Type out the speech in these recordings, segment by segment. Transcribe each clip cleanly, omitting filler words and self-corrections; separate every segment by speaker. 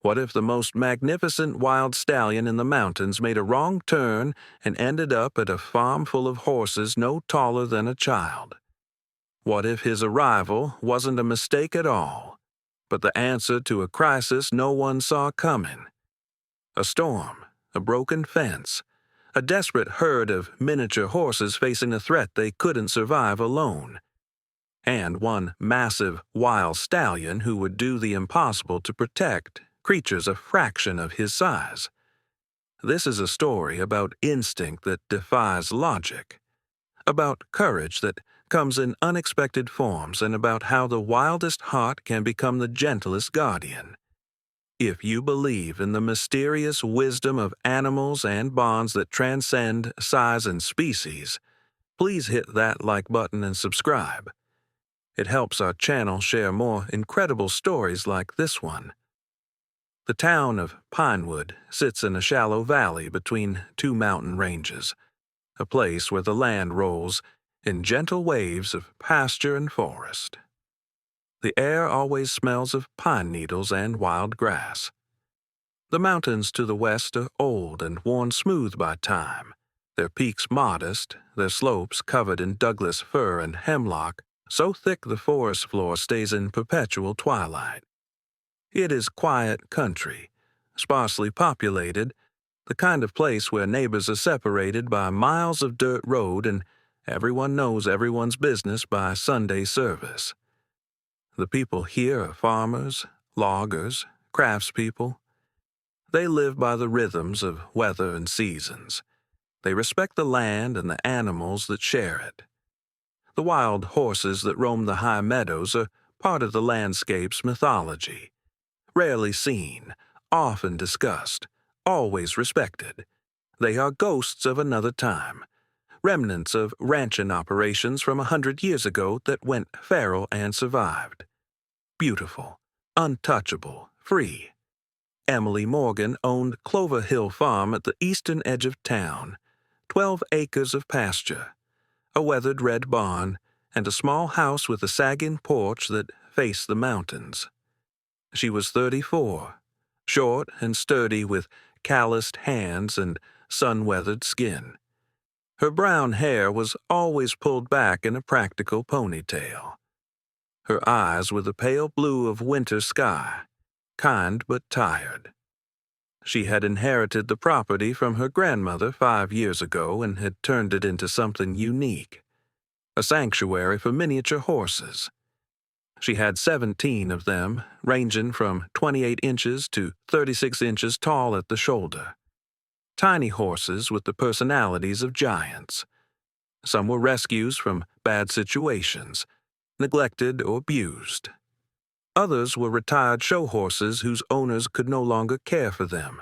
Speaker 1: What if the most magnificent wild stallion in the mountains made a wrong turn and ended up at a farm full of horses no taller than a child? What if his arrival wasn't a mistake at all, but the answer to a crisis no one saw coming? A storm, a broken fence, a desperate herd of miniature horses facing a threat they couldn't survive alone, and one massive wild stallion who would do the impossible to protect creatures a fraction of his size. This is a story about instinct that defies logic, about courage that comes in unexpected forms, and about how the wildest heart can become the gentlest guardian. If you believe in the mysterious wisdom of animals and bonds that transcend size and species, please hit that like button and subscribe. It helps our channel share more incredible stories like this one. The town of Pinewood sits in a shallow valley between two mountain ranges, a place where the land rolls in gentle waves of pasture and forest. The air always smells of pine needles and wild grass. The mountains to the west are old and worn smooth by time, their peaks modest, their slopes covered in Douglas fir and hemlock, so thick the forest floor stays in perpetual twilight. It is quiet country, sparsely populated, the kind of place where neighbors are separated by miles of dirt road and everyone knows everyone's business by Sunday service. The people here are farmers, loggers, craftspeople. They live by the rhythms of weather and seasons. They respect the land and the animals that share it. The wild horses that roam the high meadows are part of the landscape's mythology. Rarely seen, often discussed, always respected. They are ghosts of another time, remnants of ranching operations from 100 years ago that went feral and survived. Beautiful, untouchable, free. Emily Morgan owned Clover Hill Farm at the eastern edge of town, 12 acres of pasture, a weathered red barn, and a small house with a sagging porch that faced the mountains. She was 34, short and sturdy with calloused hands and sun-weathered skin. Her brown hair was always pulled back in a practical ponytail. Her eyes were the pale blue of winter sky, kind but tired. She had inherited the property from her grandmother 5 years ago and had turned it into something unique, a sanctuary for miniature horses. She had 17 of them, ranging from 28 inches to 36 inches tall at the shoulder. Tiny horses with the personalities of giants. Some were rescues from bad situations, neglected or abused. Others were retired show horses whose owners could no longer care for them.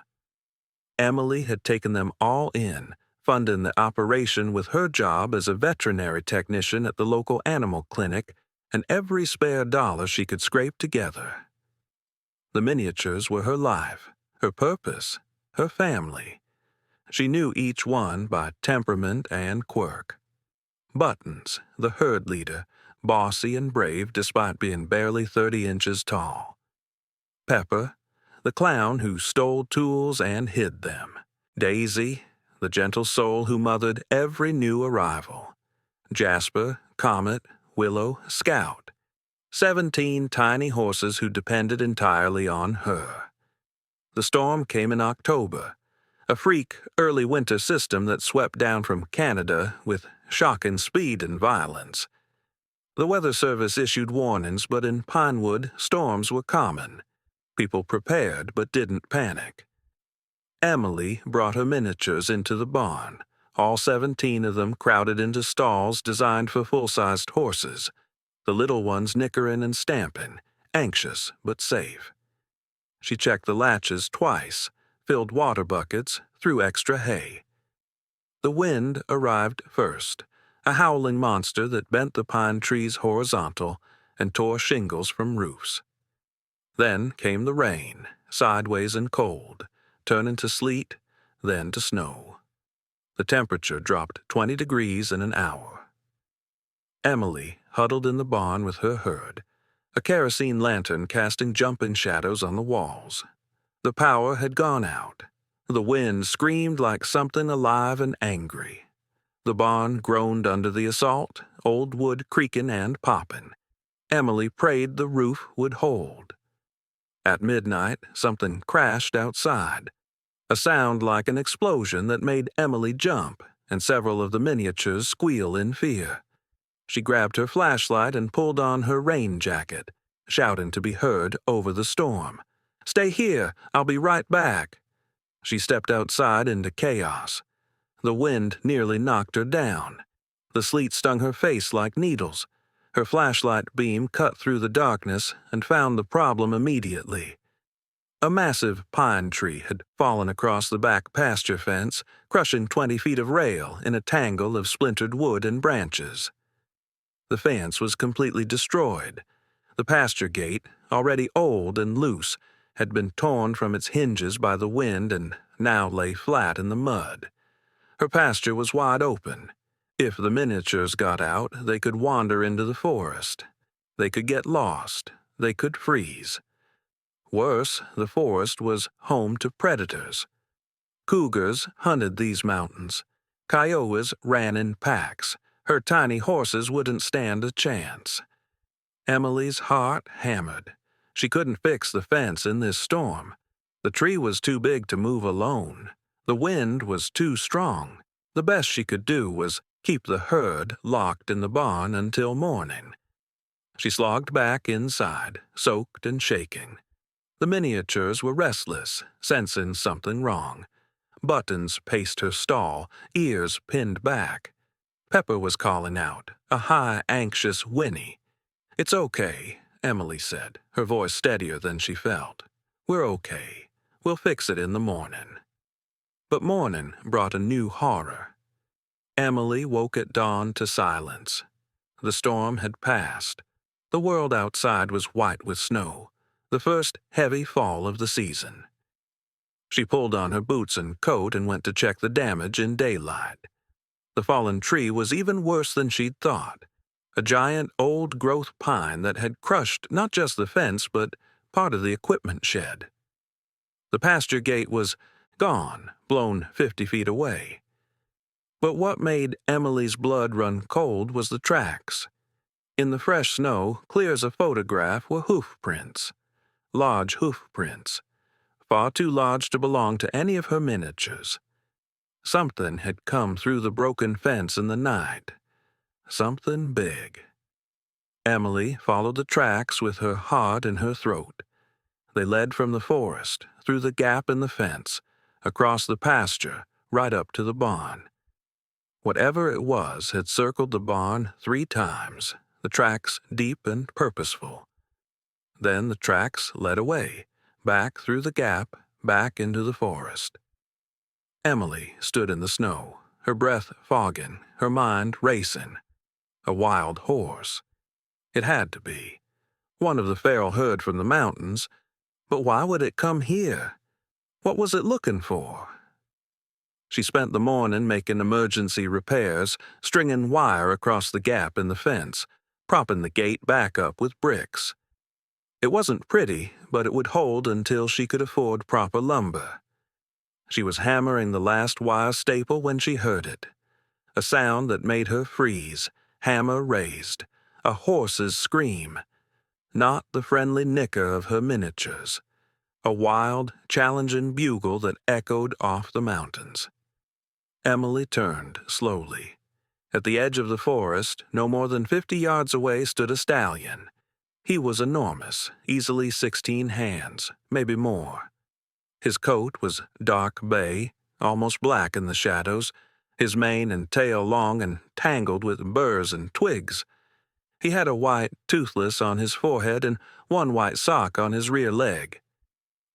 Speaker 1: Emily had taken them all in, funding the operation with her job as a veterinary technician at the local animal clinic and every spare dollar she could scrape together. The miniatures were her life, her purpose, her family. She knew each one by temperament and quirk. Buttons, the herd leader, bossy and brave despite being barely 30 inches tall. Pepper, the clown who stole tools and hid them. Daisy, the gentle soul who mothered every new arrival. Jasper, Comet, Willow, Scout. 17 tiny horses who depended entirely on her. The storm came in October, a freak early winter system that swept down from Canada with shocking speed and violence. The Weather Service issued warnings, but in Pinewood, storms were common. People prepared but didn't panic. Emily brought her miniatures into the barn, all 17 of them crowded into stalls designed for full-sized horses, the little ones nickering and stamping, anxious but safe. She checked the latches twice, filled water buckets, threw extra hay. The wind arrived first, a howling monster that bent the pine trees horizontal and tore shingles from roofs. Then came the rain, sideways and cold, turning to sleet, then to snow. The temperature dropped 20 degrees in an hour. Emily huddled in the barn with her herd, a kerosene lantern casting jumping shadows on the walls. The power had gone out. The wind screamed like something alive and angry. The barn groaned under the assault, old wood creaking and popping. Emily prayed the roof would hold. At midnight, something crashed outside. A sound like an explosion that made Emily jump, and several of the miniatures squeal in fear. She grabbed her flashlight and pulled on her rain jacket, shouting to be heard over the storm. "Stay here, I'll be right back." She stepped outside into chaos. The wind nearly knocked her down. The sleet stung her face like needles. Her flashlight beam cut through the darkness and found the problem immediately. A massive pine tree had fallen across the back pasture fence, crushing 20 feet of rail in a tangle of splintered wood and branches. The fence was completely destroyed. The pasture gate, already old and loose, had been torn from its hinges by the wind and now lay flat in the mud. Her pasture was wide open. If the miniatures got out, they could wander into the forest. They could get lost. They could freeze. Worse, the forest was home to predators. Cougars hunted these mountains. Kiowas ran in packs. Her tiny horses wouldn't stand a chance. Emily's heart hammered. She couldn't fix the fence in this storm. The tree was too big to move alone. The wind was too strong. The best she could do was keep the herd locked in the barn until morning. She slogged back inside, soaked and shaking. The miniatures were restless, sensing something wrong. Buttons paced her stall, ears pinned back. Pepper was calling out, a high, anxious whinny. "It's okay," Emily said, her voice steadier than she felt. "We're okay. We'll fix it in the morning." But morning brought a new horror. Emily woke at dawn to silence. The storm had passed. The world outside was white with snow, the first heavy fall of the season. She pulled on her boots and coat and went to check the damage in daylight. The fallen tree was even worse than she'd thought. A giant old-growth pine that had crushed not just the fence but part of the equipment shed. The pasture gate was gone, blown 50 feet away. But what made Emily's blood run cold was the tracks. In the fresh snow, clear as a photograph, were hoof prints. Large hoof prints. Far too large to belong to any of her miniatures. Something had come through the broken fence in the night. Something big. Emily followed the tracks with her heart in her throat. They led from the forest, through the gap in the fence, across the pasture, right up to the barn. Whatever it was had circled the barn 3 times, the tracks deep and purposeful. Then the tracks led away, back through the gap, back into the forest. Emily stood in the snow, her breath fogging, her mind racing. A wild horse. It had to be. One of the feral herd from the mountains. But why would it come here? What was it looking for? She spent the morning making emergency repairs, stringing wire across the gap in the fence, propping the gate back up with bricks. It wasn't pretty, but it would hold until she could afford proper lumber. She was hammering the last wire staple when she heard it. A sound that made her freeze, hammer raised, a horse's scream. Not the friendly nicker of her miniatures. A wild, challenging bugle that echoed off the mountains. Emily turned slowly. At the edge of the forest, no more than 50 yards away, stood a stallion. He was enormous, easily 16 hands, maybe more. His coat was dark bay, almost black in the shadows, his mane and tail long and tangled with burrs and twigs. He had a white toothless on his forehead and one white sock on his rear leg.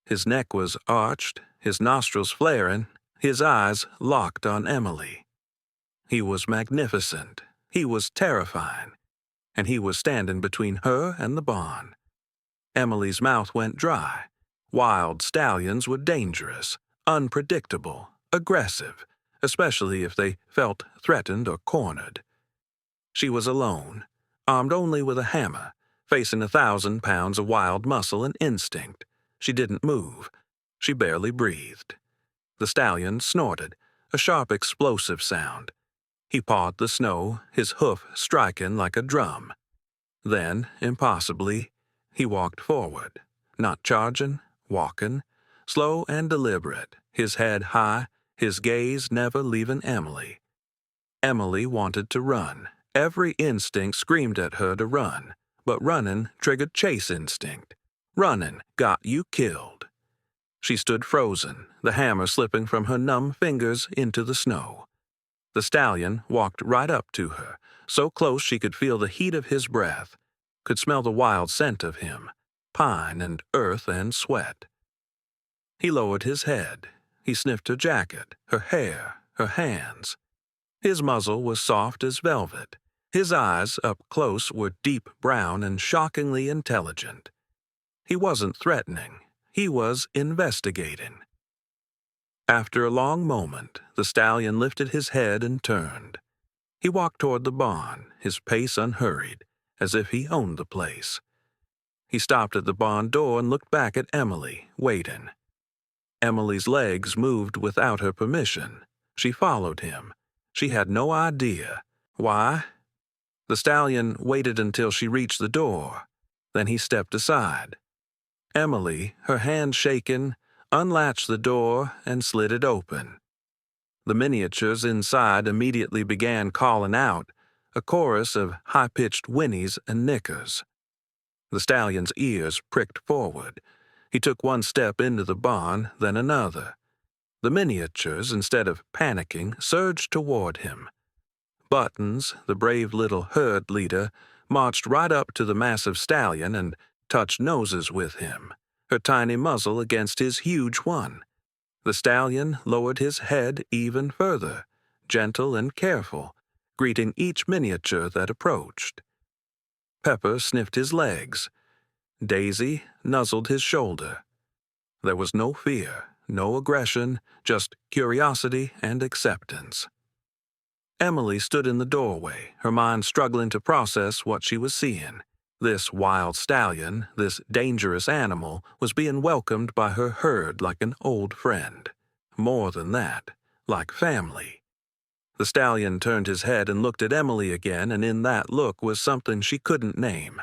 Speaker 1: His neck was arched, his nostrils flaring, his eyes locked on Emily. He was magnificent, he was terrifying, and he was standing between her and the barn. Emily's mouth went dry. Wild stallions were dangerous, unpredictable, aggressive, especially if they felt threatened or cornered. She was alone, armed only with a hammer, facing 1,000 pounds of wild muscle and instinct. She didn't move. She barely breathed. The stallion snorted, a sharp explosive sound. He pawed the snow, his hoof striking like a drum. Then, impossibly, he walked forward, not charging, walking, slow and deliberate, his head high, his gaze never leaving Emily. Emily wanted to run. Every instinct screamed at her to run, but running triggered chase instinct. Running got you killed. She stood frozen, the hammer slipping from her numb fingers into the snow. The stallion walked right up to her, so close she could feel the heat of his breath, could smell the wild scent of him, pine and earth and sweat. He lowered his head. He sniffed her jacket, her hair, her hands. His muzzle was soft as velvet. His eyes, up close, were deep brown and shockingly intelligent. He wasn't threatening. He was investigating. After a long moment, the stallion lifted his head and turned. He walked toward the barn, his pace unhurried, as if he owned the place. He stopped at the barn door and looked back at Emily, waiting. Emily's legs moved without her permission. She followed him. She had no idea. Why? The stallion waited until she reached the door. Then he stepped aside. Emily, her hand shaken, unlatched the door and slid it open. The miniatures inside immediately began calling out, a chorus of high-pitched whinnies and nickers. The stallion's ears pricked forward. He took one step into the barn, then another. The miniatures, instead of panicking, surged toward him. Buttons, the brave little herd leader, marched right up to the massive stallion and touched noses with him, her tiny muzzle against his huge one. The stallion lowered his head even further, gentle and careful, greeting each miniature that approached. Pepper sniffed his legs. Daisy nuzzled his shoulder. There was no fear, no aggression, just curiosity and acceptance. Emily stood in the doorway, her mind struggling to process what she was seeing. This wild stallion, this dangerous animal, was being welcomed by her herd like an old friend. More than that, like family. The stallion turned his head and looked at Emily again, and in that look was something she couldn't name.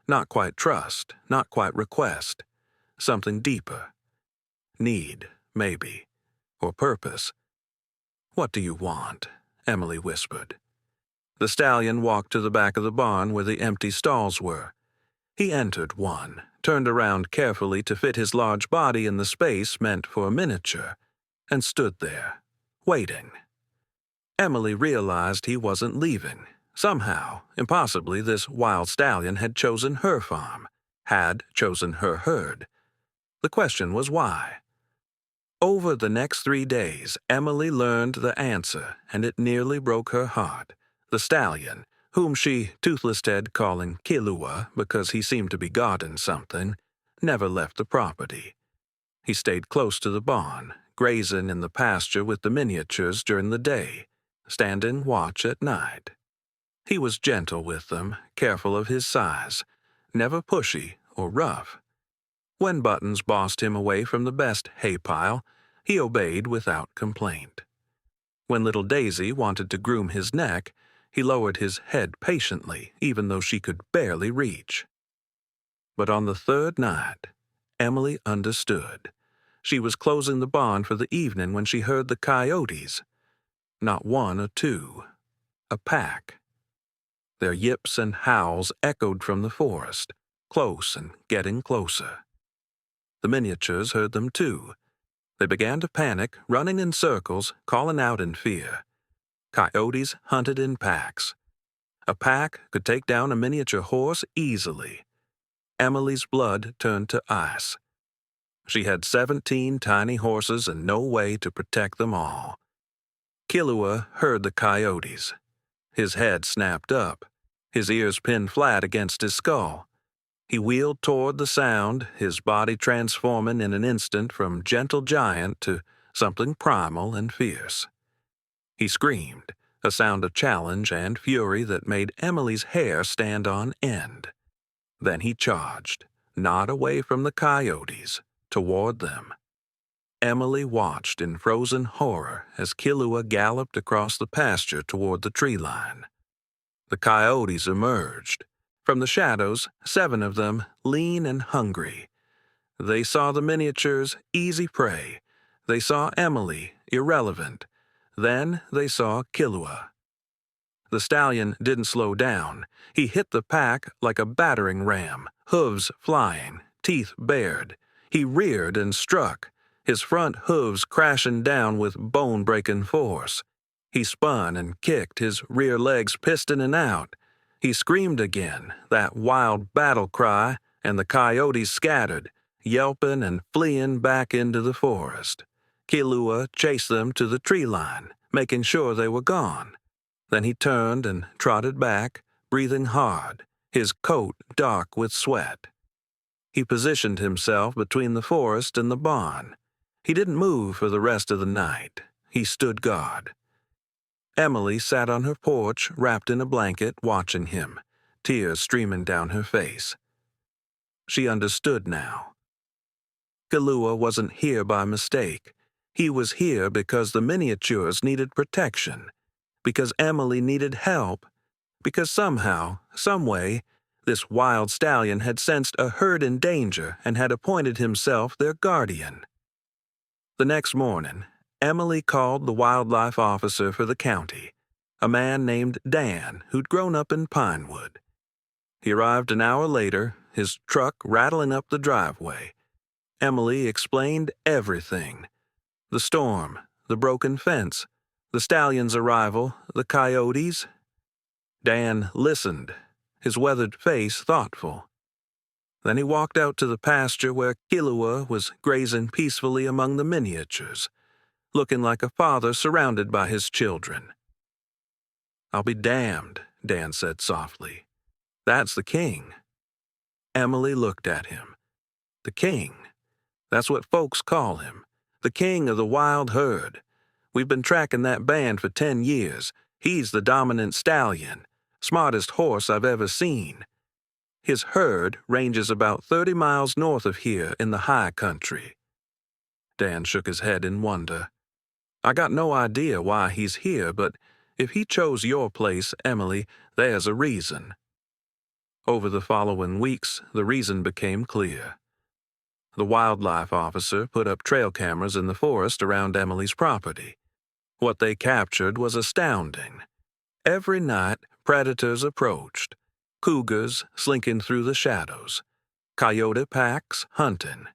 Speaker 1: Not quite trust, not quite request. Something deeper. Need, maybe. Or purpose. "What do you want?" Emily whispered. The stallion walked to the back of the barn where the empty stalls were. He entered one, turned around carefully to fit his large body in the space meant for a miniature, and stood there, waiting. Emily realized he wasn't leaving. Somehow, impossibly, this wild stallion had chosen her farm, had chosen her herd. The question was why. Over the next 3 days, Emily learned the answer, and it nearly broke her heart. The stallion, whom she toothless-ted calling Kilua because he seemed to be guarding something, never left the property. He stayed close to the barn, grazing in the pasture with the miniatures during the day, standing watch at night. He was gentle with them, careful of his size, never pushy or rough. When Buttons bossed him away from the best hay pile, he obeyed without complaint. When little Daisy wanted to groom his neck, he lowered his head patiently, even though she could barely reach. But on the third night, Emily understood. She was closing the barn for the evening when she heard the coyotes. Not one or two, a pack. Their yips and howls echoed from the forest, close and getting closer. The miniatures heard them too. They began to panic, running in circles, calling out in fear. Coyotes hunted in packs. A pack could take down a miniature horse easily. Emily's blood turned to ice. She had 17 tiny horses and no way to protect them all. Kilua heard the coyotes. His head snapped up, his ears pinned flat against his skull. He wheeled toward the sound, his body transforming in an instant from gentle giant to something primal and fierce. He screamed, a sound of challenge and fury that made Emily's hair stand on end. Then he charged, not away from the coyotes, toward them. Emily watched in frozen horror as Killua galloped across the pasture toward the tree line. The coyotes emerged. From the shadows, 7 of them, lean and hungry. They saw the miniatures, easy prey. They saw Emily, irrelevant. Then they saw Killua. The stallion didn't slow down. He hit the pack like a battering ram, hooves flying, teeth bared. He reared and struck, his front hooves crashing down with bone-breaking force. He spun and kicked, his rear legs pistoning out. He screamed again, that wild battle cry, and the coyotes scattered, yelping and fleeing back into the forest. Killua chased them to the tree line, making sure they were gone. Then he turned and trotted back, breathing hard, his coat dark with sweat. He positioned himself between the forest and the barn. He didn't move for the rest of the night. He stood guard. Emily sat on her porch, wrapped in a blanket, watching him, tears streaming down her face. She understood now. Killua wasn't here by mistake. He was here because the miniatures needed protection, because Emily needed help, because somehow, someway, this wild stallion had sensed a herd in danger and had appointed himself their guardian. The next morning, Emily called the wildlife officer for the county, a man named Dan who'd grown up in Pinewood. He arrived an hour later, his truck rattling up the driveway. Emily explained everything: the storm, the broken fence, the stallion's arrival, the coyotes. Dan listened, his weathered face thoughtful. Then he walked out to the pasture where Killua was grazing peacefully among the miniatures, looking like a father surrounded by his children. "I'll be damned," Dan said softly. "That's the king." Emily looked at him. The king. That's what folks call him. The king of the wild herd. We've been tracking that band for 10 years. He's the dominant stallion, smartest horse I've ever seen. His herd ranges about 30 miles north of here in the high country. Dan shook his head in wonder. "I got no idea why he's here, but if he chose your place, Emily, there's a reason." Over the following weeks, the reason became clear. The wildlife officer put up trail cameras in the forest around Emily's property. What they captured was astounding. Every night, predators approached, cougars slinking through the shadows, coyote packs hunting,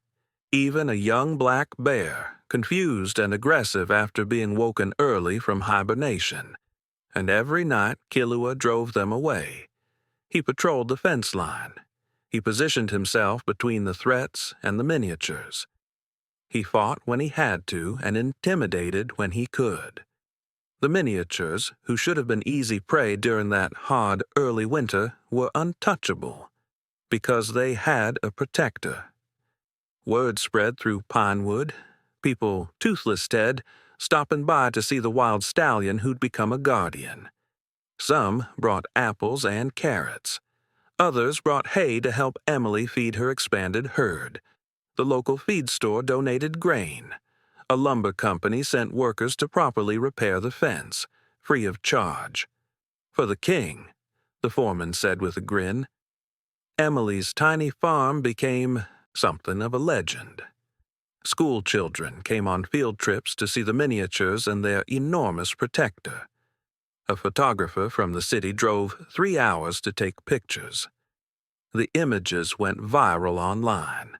Speaker 1: even a young black bear, confused and aggressive after being woken early from hibernation. And every night, Killua drove them away. He patrolled the fence line. He positioned himself between the threats and the miniatures. He fought when he had to and intimidated when he could. The miniatures, who should have been easy prey during that hard early winter, were untouchable because they had a protector. Word spread through Pinewood, people Toothless Ted stopping by to see the wild stallion who'd become a guardian. Some brought apples and carrots. Others brought hay to help Emily feed her expanded herd. The local feed store donated grain. A lumber company sent workers to properly repair the fence, free of charge. For the king, the foreman said with a grin. Emily's tiny farm became something of a legend. School children came on field trips to see the miniatures and their enormous protector. A photographer from the city drove 3 hours to take pictures. The images went viral online.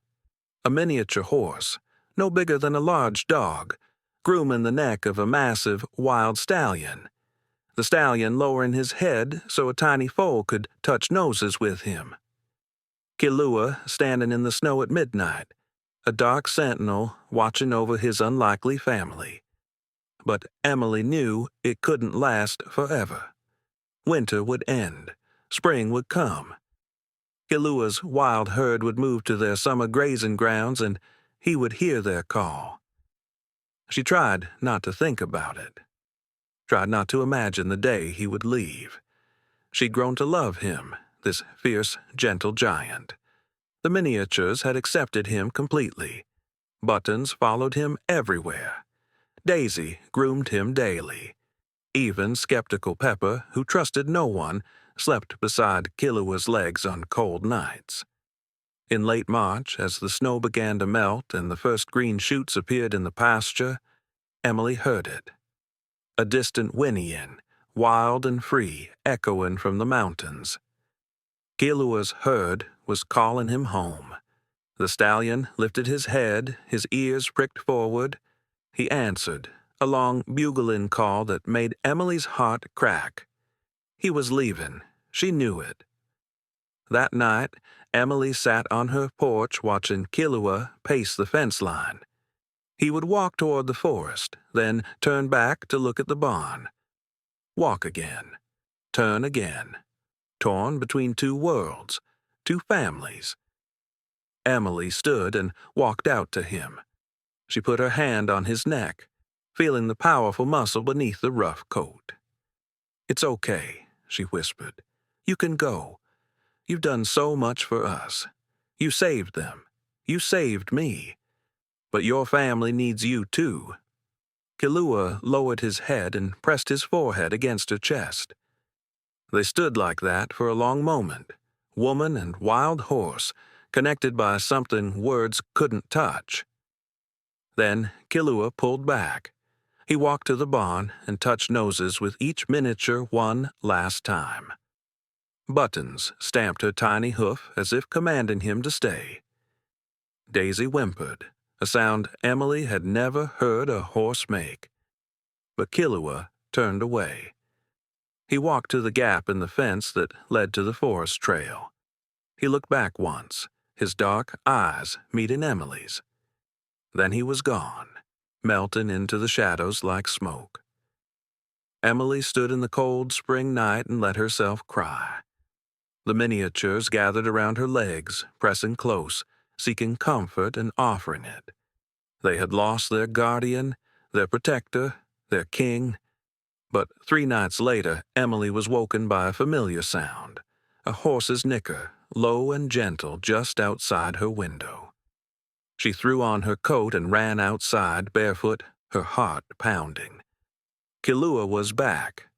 Speaker 1: A miniature horse, no bigger than a large dog, grooming the neck of a massive wild stallion. The stallion lowering his head so a tiny foal could touch noses with him. Killua standing in the snow at midnight, a dark sentinel watching over his unlikely family. But Emily knew it couldn't last forever. Winter would end. Spring would come. Killua's wild herd would move to their summer grazing grounds, and he would hear their call. She tried not to think about it. Tried not to imagine the day he would leave. She'd grown to love him, this fierce, gentle giant. The miniatures had accepted him completely. Buttons followed him everywhere. Daisy groomed him daily. Even skeptical Pepper, who trusted no one, slept beside Killua's legs on cold nights. In late March, as the snow began to melt and the first green shoots appeared in the pasture, Emily heard it. A distant whinnying, wild and free, echoing from the mountains. Killua's herd was calling him home. The stallion lifted his head, his ears pricked forward. He answered, a long bugling call that made Emily's heart crack. He was leaving. She knew it. That night, Emily sat on her porch watching Killua pace the fence line. He would walk toward the forest, then turn back to look at the barn. Walk again. Turn again. Torn between two worlds, two families. Emily stood and walked out to him. She put her hand on his neck, feeling the powerful muscle beneath the rough coat. "It's okay," she whispered. "You can go. You've done so much for us. You saved them. You saved me. But your family needs you too." Killua lowered his head and pressed his forehead against her chest. They stood like that for a long moment, woman and wild horse, connected by something words couldn't touch. Then Killua pulled back. He walked to the barn and touched noses with each miniature one last time. Buttons stamped her tiny hoof as if commanding him to stay. Daisy whimpered, a sound Emily had never heard a horse make. But Killua turned away. He walked to the gap in the fence that led to the forest trail. He looked back once, his dark eyes meeting Emily's. Then he was gone, melting into the shadows like smoke. Emily stood in the cold spring night and let herself cry. The miniatures gathered around her legs, pressing close, seeking comfort and offering it. They had lost their guardian, their protector, their king. But 3 nights later, Emily was woken by a familiar sound, a horse's nicker, low and gentle just outside her window. She threw on her coat and ran outside barefoot, her heart pounding. Killua was back,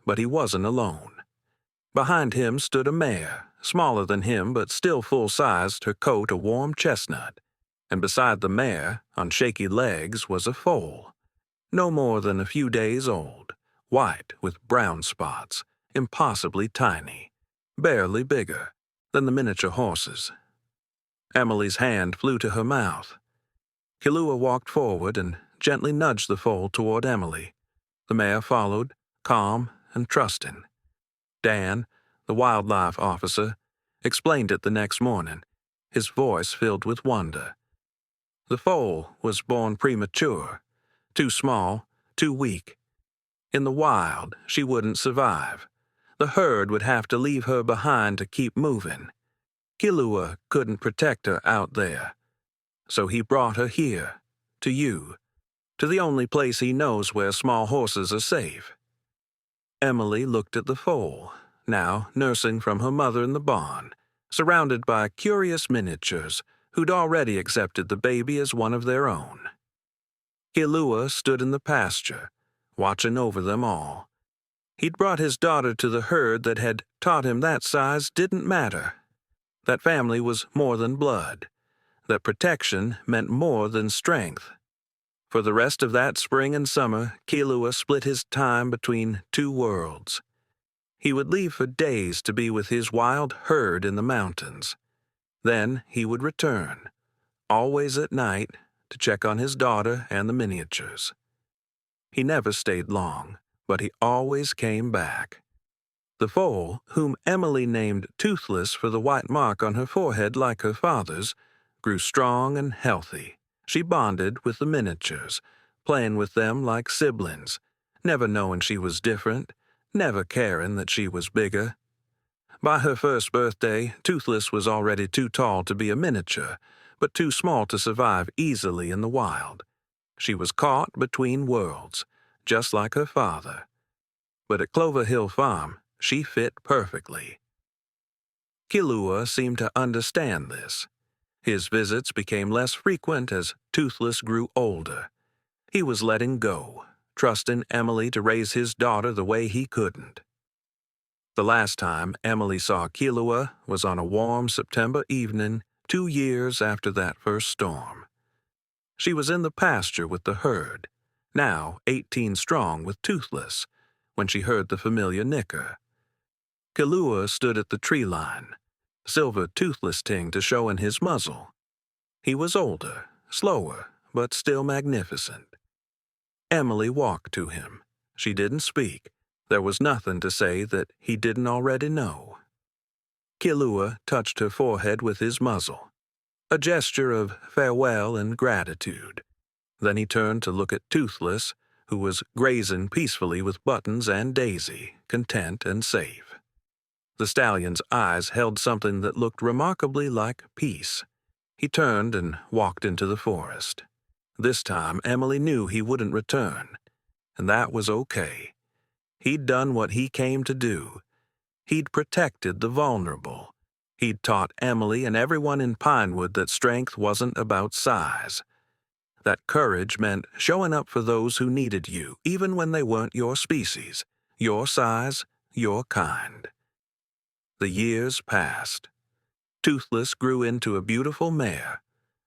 Speaker 1: but he wasn't alone. Behind him stood a mare, smaller than him but still full-sized, her coat a warm chestnut. And beside the mare, on shaky legs, was a foal, no more than a few days old, white with brown spots, impossibly tiny, barely bigger than the miniature horses. Emily's hand flew to her mouth. Killua walked forward and gently nudged the foal toward Emily. The mare followed, calm and trusting. Dan, the wildlife officer, explained it the next morning, his voice filled with wonder. The foal was born premature, too small, too weak. In the wild, she wouldn't survive. The herd would have to leave her behind to keep moving. Killua couldn't protect her out there. So he brought her here, to you, to the only place he knows where small horses are safe. Emily looked at the foal, now nursing from her mother in the barn, surrounded by curious miniatures who'd already accepted the baby as one of their own. Killua stood in the pasture, watching over them all. He'd brought his daughter to the herd that had taught him that size didn't matter, that family was more than blood, that protection meant more than strength. For the rest of that spring and summer, Killua split his time between two worlds. He would leave for days to be with his wild herd in the mountains. Then he would return, always at night, to check on his daughter and the miniatures. He never stayed long, but he always came back. The foal, whom Emily named Toothless for the white mark on her forehead like her father's, grew strong and healthy. She bonded with the miniatures, playing with them like siblings, never knowing she was different, never caring that she was bigger. By her first birthday, Toothless was already too tall to be a miniature, but too small to survive easily in the wild. She was caught between worlds, just like her father. But at Clover Hill Farm, she fit perfectly. Killua seemed to understand this. His visits became less frequent as Toothless grew older. He was letting go, trusting Emily to raise his daughter the way he couldn't. The last time Emily saw Kilua was on a warm September evening 2 years after that first storm. She was in the pasture with the herd, now 18 strong with Toothless, when she heard the familiar nicker. Kilua stood at the tree line, silver toothless ting to show in his muzzle. He was older, slower, but still magnificent. Emily walked to him. She didn't speak. There was nothing to say that he didn't already know. Kilua touched her forehead with his muzzle, a gesture of farewell and gratitude. Then he turned to look at Toothless, who was grazing peacefully with Buttons and Daisy, content and safe. The stallion's eyes held something that looked remarkably like peace. He turned and walked into the forest. This time Emily knew he wouldn't return, and that was okay. He'd done what he came to do. He'd protected the vulnerable. He'd taught Emily and everyone in Pinewood that strength wasn't about size. That courage meant showing up for those who needed you, even when they weren't your species, your size, your kind. The years passed. Toothless grew into a beautiful mare,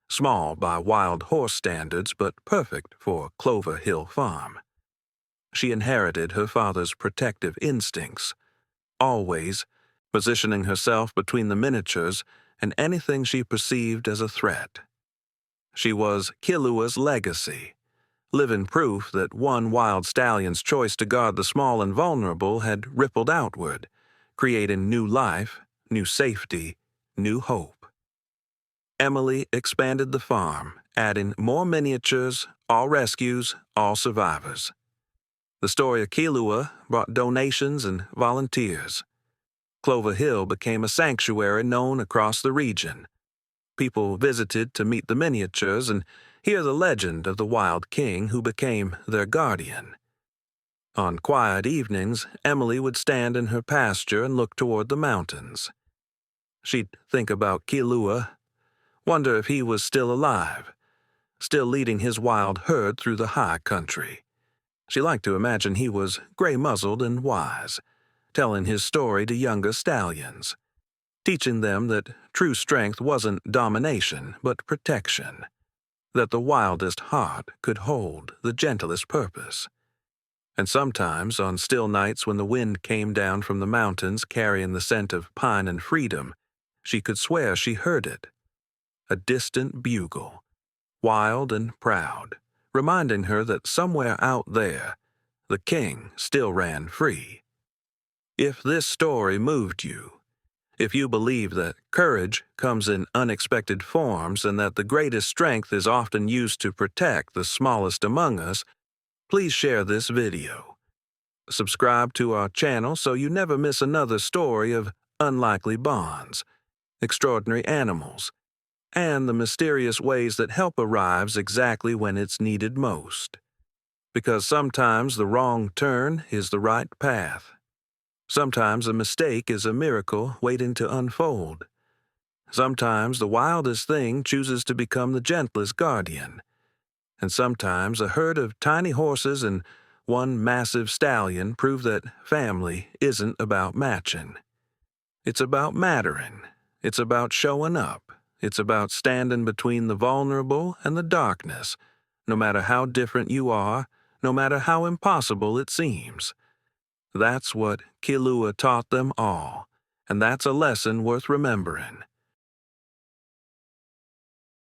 Speaker 1: small by wild horse standards but perfect for Clover Hill Farm. She inherited her father's protective instincts, always positioning herself between the miniatures and anything she perceived as a threat. She was Kilua's legacy, living proof that one wild stallion's choice to guard the small and vulnerable had rippled outward, creating new life, new safety, new hope. Emily expanded the farm, adding more miniatures, all rescues, all survivors. The story of Kilua brought donations and volunteers. Clover Hill became a sanctuary known across the region. People visited to meet the miniatures and hear the legend of the Wild King who became their guardian. On quiet evenings, Emily would stand in her pasture and look toward the mountains. She'd think about Kilua, wonder if he was still alive, still leading his wild herd through the high country. She liked to imagine he was gray-muzzled and wise, telling his story to younger stallions, teaching them that true strength wasn't domination but protection, that the wildest heart could hold the gentlest purpose. And sometimes, on still nights when the wind came down from the mountains carrying the scent of pine and freedom, she could swear she heard it, a distant bugle, wild and proud, reminding her that somewhere out there, the king still ran free. If this story moved you, if you believe that courage comes in unexpected forms and that the greatest strength is often used to protect the smallest among us, please share this video. Subscribe to our channel so you never miss another story of unlikely bonds, extraordinary animals, and the mysterious ways that help arrives exactly when it's needed most. Because sometimes the wrong turn is the right path. Sometimes a mistake is a miracle waiting to unfold. Sometimes the wildest thing chooses to become the gentlest guardian. And sometimes a herd of tiny horses and one massive stallion prove that family isn't about matching. It's about mattering. It's about showing up. It's about standing between the vulnerable and the darkness, no matter how different you are, no matter how impossible it seems. That's what Kilua taught them all, and that's a lesson worth remembering.